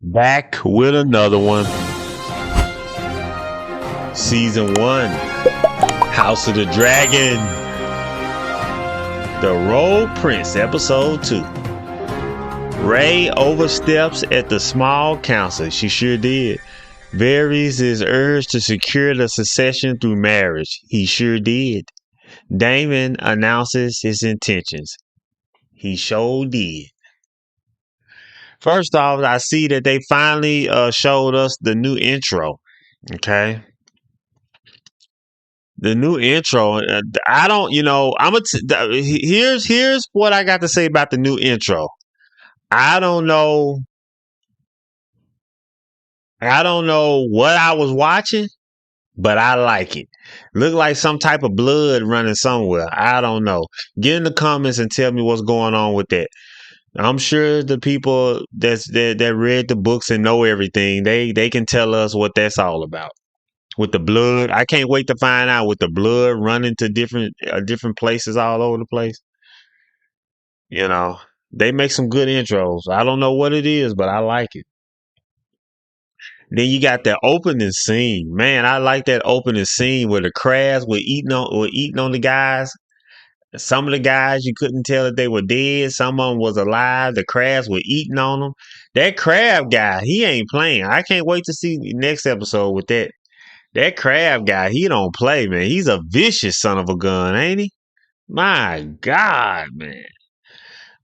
Back with another one. Season 1. House of the Dragon. The Road Prince, Episode 2. Rey oversteps at the small council. She sure did. Varys is urged to secure the succession through marriage. He sure did. Daemon announces his intentions. He sure did. First off, I see that they finally showed us the new intro. Okay. The new intro. I don't, here's what I got to say about the new intro. I don't know what I was watching, but I like it. Look like some type of blood running somewhere. I don't know. Get in the comments and tell me what's going on with that. I'm sure the people that read the books and know everything, they can tell us what that's all about. With the blood, I can't wait to find out. With the blood running to different places all over the place. They make some good intros. I don't know what it is, but I like it. Then you got that opening scene. Man, I like that opening scene where the crabs were eating on the guys. Some of the guys, you couldn't tell if they were dead. Some of them was alive. The crabs were eating on them. That crab guy, he ain't playing. I can't wait to see the next episode with that. That crab guy, he don't play, man. He's a vicious son of a gun, ain't he? My God, man.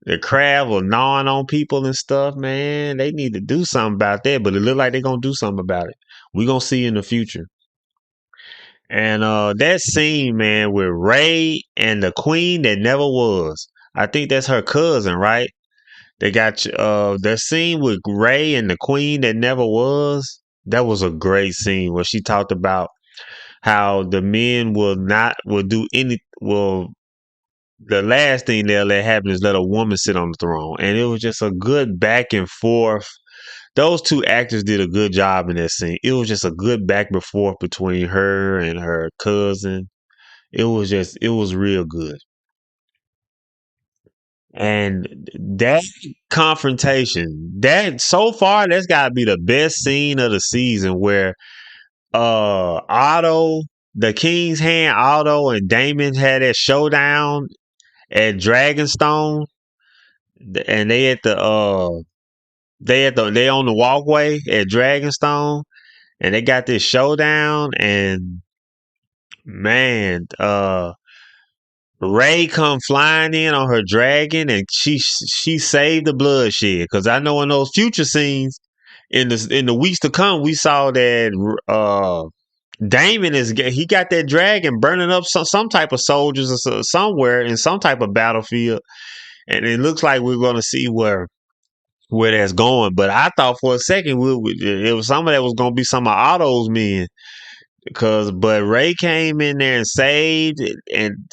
The crab was gnawing on people and stuff, man. They need to do something about that, but it look like they're going to do something about it. We're going to see in the future. And that scene, man, with Rey and the queen that never was. I think that's her cousin, right? They got their scene with Rey and the queen that never was. That was a great scene where she talked about how the men will do any. The last thing they'll let happen is let a woman sit on the throne. And it was just a good back and forth. Those two actors did a good job in that scene. It was just a good back and forth between her and her cousin. It was real good. And that confrontation, so far, that's gotta be the best scene of the season where Otto, the King's Hand, Otto and Daemon had that showdown at Dragonstone, and they on the walkway at Dragonstone, and they got this showdown, and man, Rey come flying in on her dragon, and she saved the bloodshed. Because I know in those future scenes, in the weeks to come, we saw that Daemon he got that dragon burning up some type of soldiers or somewhere in some type of battlefield, and it looks like we're going to see where that's going. But I thought for a second it was some of that was going to be some of Otto's men, but Rey came in there and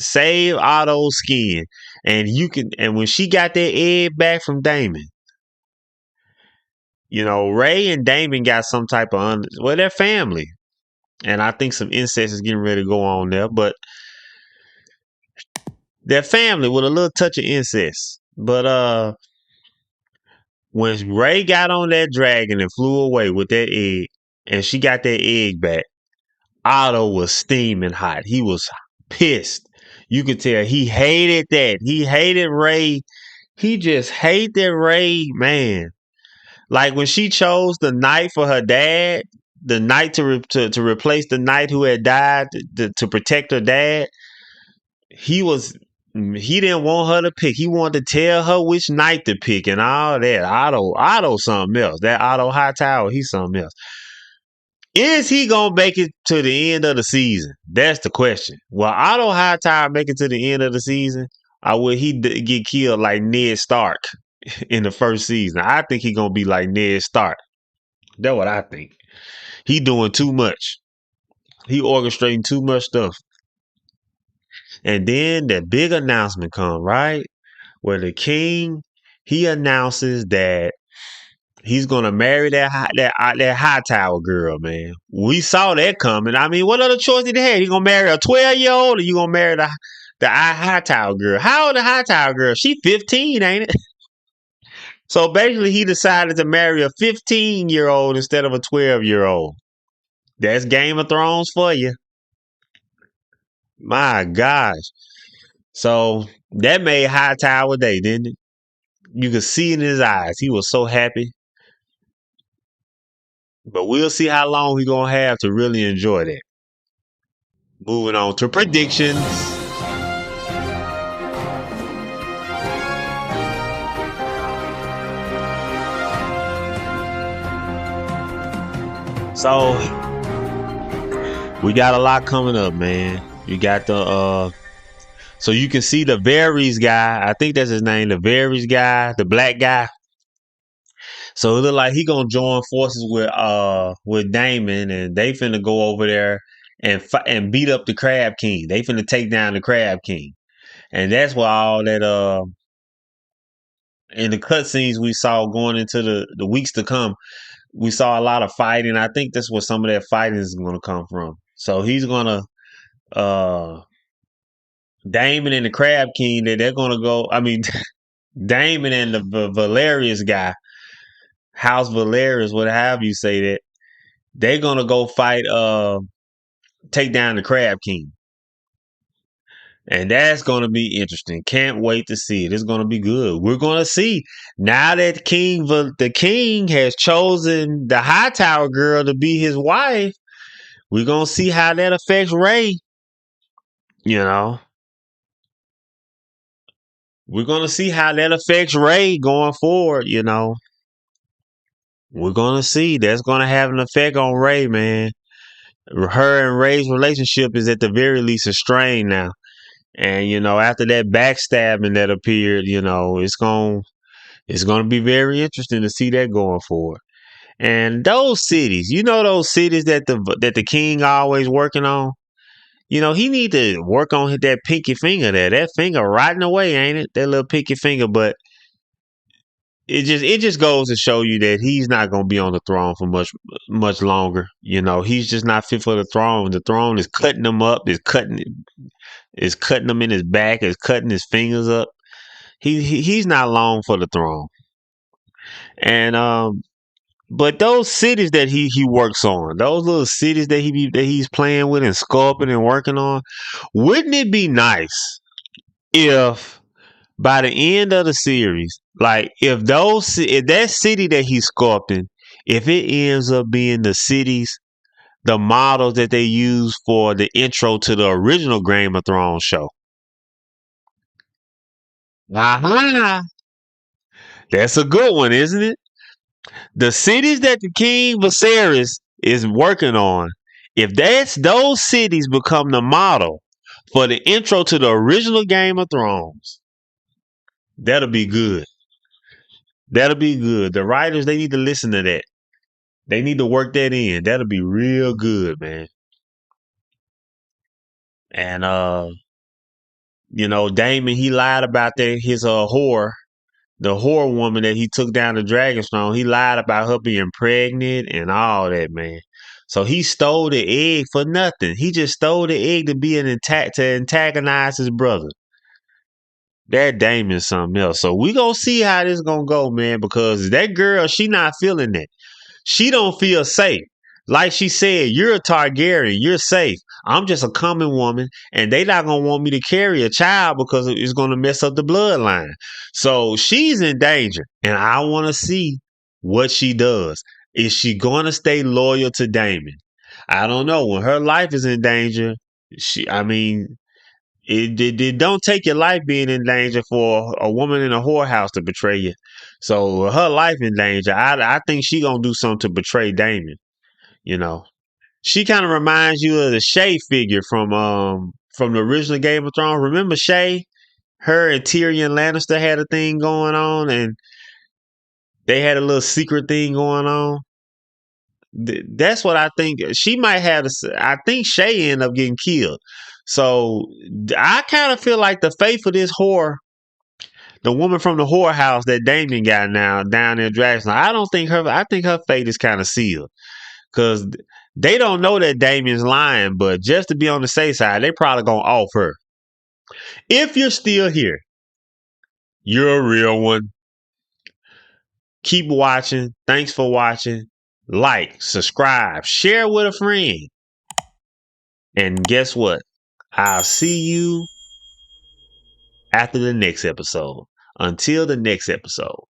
saved Otto's skin, and when she got that egg back from Daemon, Rey and Daemon got some type of they're family. And I think some incest is getting ready to go on there, but they're family with a little touch of incest. But when Rey got on that dragon and flew away with that egg, and she got that egg back, Otto was steaming hot. He was pissed. You could tell he hated that. He hated Rey. He just hated Rey, man. Like when she chose the knight for her dad, the knight to replace the knight who had died to protect her dad. He didn't want her to pick. He wanted to tell her which knight to pick and all that. Otto something else. That Otto Hightower, he's something else. Is he gonna make it to the end of the season? That's the question. Will Otto Hightower make it to the end of the season, or will he get killed like Ned Stark in the first season? I think he's gonna be like Ned Stark. That's what I think. He doing too much. He orchestrating too much stuff. And then the big announcement come, right? Where the king, he announces that he's gonna marry that Hightower girl, man. We saw that coming. I mean, what other choice did he have? He gonna marry a 12-year-old, or you gonna marry the Hightower girl? How old the Hightower girl? She 15, ain't it? So basically, he decided to marry a 15-year-old instead of a 12-year-old. That's Game of Thrones for you. My gosh. So that made Hightower day, didn't it? You could see in his eyes. He was so happy. But we'll see how long he's going to have to really enjoy that. Moving on to predictions. So we got a lot coming up, man. You got the so you can see the Varys guy. I think that's his name, the Varys guy, the black guy. So it look like he gonna join forces with Damon, and they finna go over there and beat up the Crab King. They finna take down the Crab King, and that's why all that in the cutscenes we saw going into the weeks to come, we saw a lot of fighting. I think that's where some of that fighting is gonna come from. So he's gonna uh Damon and the Crab King that they're gonna go. I mean, Damon and the Valerius guy, House Valerius, what have you say that they're gonna go fight take down the Crab King. And that's going to be interesting. Can't wait to see it. It's going to be good. We're going to see now that the king has chosen the Hightower girl to be his wife. We're going to see how that affects Rey. You know, we're going to see how that affects Rey going forward. You know, we're going to see that's going to have an effect on Rey, man. Her and Rey's relationship is at the very least strained now. And you know, after that backstabbing that appeared, you know, it's going to be very interesting to see that going forward. And those cities, you know, those cities that the king always working on. You know, he need to work on that pinky finger there. That finger rotting away, ain't it? That little pinky finger. But it just goes to show you that he's not gonna be on the throne for much longer. You know, he's just not fit for the throne. The throne is cutting him up. It's cutting him in his back. It's cutting his fingers up. He's not long for the throne. And but those cities that he works on, those little cities that he's playing with and sculpting and working on, wouldn't it be nice if by the end of the series, like if that city that he's sculpting, if it ends up being the models that they use for the intro to the original Game of Thrones show. Uh-huh. That's a good one, isn't it? The cities that the King Viserys is working on, if those cities become the model for the intro to the original Game of Thrones, that'll be good. That'll be good. The writers, they need to listen to that. They need to work that in. That'll be real good, man. And you know, Damon, he lied about his whore, the whore woman that he took down the Dragonstone. He lied about her being pregnant and all that, man. So he stole the egg for nothing. He just stole the egg to be to antagonize his brother. That Damon's something else. So we gonna see how this gonna go, man, because that girl, she not feeling it. She don't feel safe. Like she said, you're a Targaryen, you're safe. I'm just a common woman, and they not gonna want me to carry a child because it's gonna mess up the bloodline. So she's in danger, and I want to see what she does. Is she gonna stay loyal to Daemon? I don't know. When her life is in danger, I mean, it don't take your life being in danger for a woman in a whorehouse to betray you. So her life in danger. I think she gonna do something to betray Daemon. You know, she kind of reminds you of the Shay figure from the original Game of Thrones. Remember Shay? Her and Tyrion Lannister had a thing going on, and they had a little secret thing going on. That's what I think. She might have. I think Shay ended up getting killed. So I kind of feel like the fate for this whore, the woman from the whorehouse that Damien got now down in Dragonstone, I think her fate is kind of sealed. Because they don't know that Damien's lying, but just to be on the safe side, they probably gonna off her. If you're still here, you're a real one. Keep watching. Thanks for watching. Like, subscribe, share with a friend. And guess what? I'll see you after the next episode. Until the next episode.